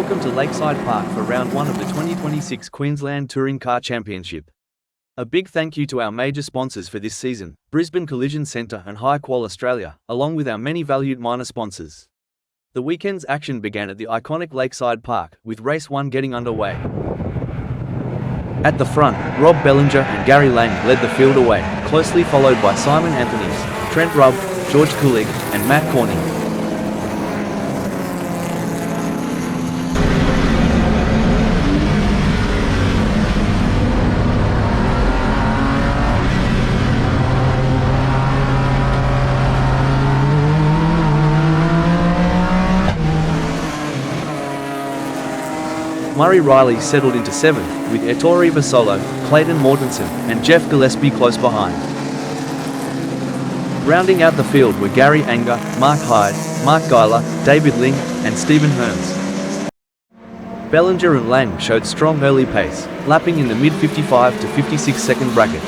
Welcome to Lakeside Park for round 1 of the 2026 Queensland Touring Car Championship. A big thank you to our major sponsors for this season, Brisbane Collision Centre and High Qual Australia, along with our many valued minor sponsors. The weekend's action began at the iconic Lakeside Park, with race 1 getting underway. At the front, Rob Bellinger and Gary Lang led the field away, closely followed by Simon Anthonys, Trent Rubb, George Kulig, and Matt Corney. Murray Riley settled into 7th, with Ettore Vasolo, Clayton Mortensen, and Jeff Gillespie close behind. Rounding out the field were Gary Anger, Mark Hyde, Mark Geiler, David Ling, and Stephen Hearns. Bellinger and Lang showed strong early pace, lapping in the mid-55 to 56 second bracket.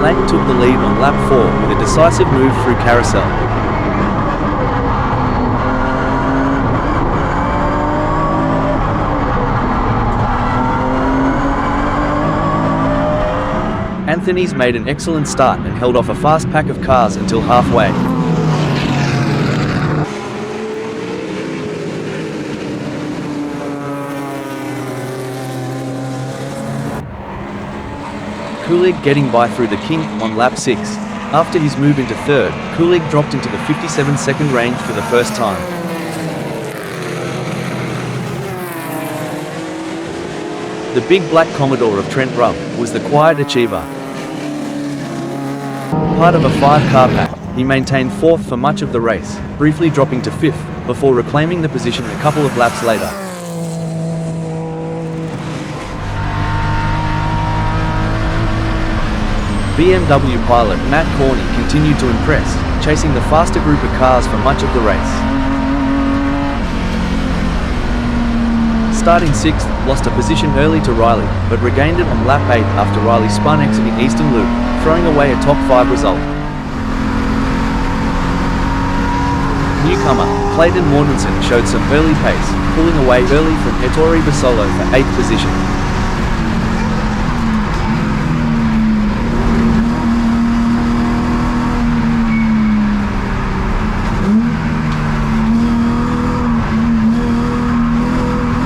Lang took the lead on lap 4 with a decisive move through carousel. Anthony's made an excellent start and held off a fast pack of cars until halfway. Kulig getting by through the kink on lap 6. After his move into 3rd, Kulig dropped into the 57-second range for the first time. The big black Commodore of Trent Rubb was the quiet achiever. Part of a 5-car pack, he maintained 4th for much of the race, briefly dropping to 5th, before reclaiming the position a couple of laps later. BMW pilot Matt Corney continued to impress, chasing the faster group of cars for much of the race. Starting 6th, lost a position early to Riley, but regained it on lap 8 after Riley spun exiting Eastern Loop, throwing away a top 5 result. Newcomer, Clayton Mortensen showed some early pace, pulling away early from Ettore Vasolo for 8th position.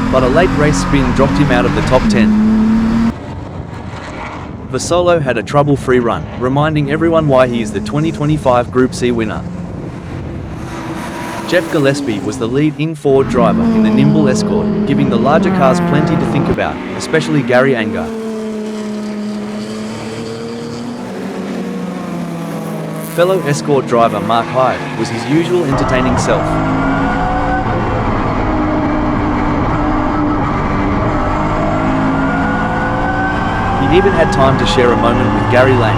But a late race spin dropped him out of the top 10. Vasolo had a trouble-free run, reminding everyone why he is the 2025 Group C winner. Jeff Gillespie was the lead in-forward driver in the nimble Escort, giving the larger cars plenty to think about, especially Gary Anger. Fellow Escort driver Mark Hyde was his usual entertaining self. He even had time to share a moment with Gary Lang.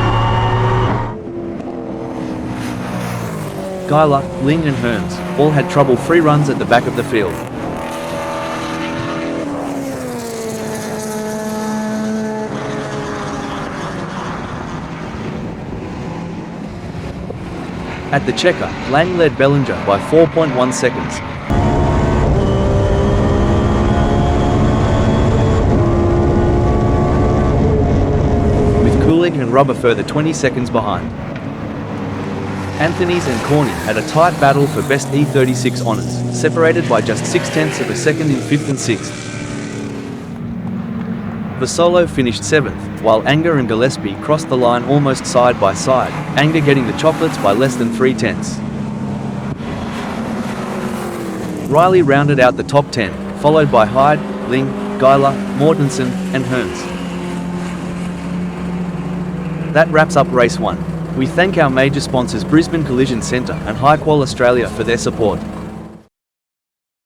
Geiler, Ling and Hearns all had trouble-free runs at the back of the field. At the checker, Lang led Bellinger by 4.1 seconds. Kulig and Rubb a further 20 seconds behind. Anthonys and Corney had a tight battle for best E36 honours, separated by just 0.6 of a second in 5th and 6th. Vasolo finished 7th, while Anger and Gillespie crossed the line almost side by side, Anger getting the chocolates by less than 0.3. Riley rounded out the top 10, followed by Hyde, Ling, Geiler, Mortensen, and Hearns. That wraps up race 1. We thank our major sponsors Brisbane Collision Centre and High Qual Australia for their support.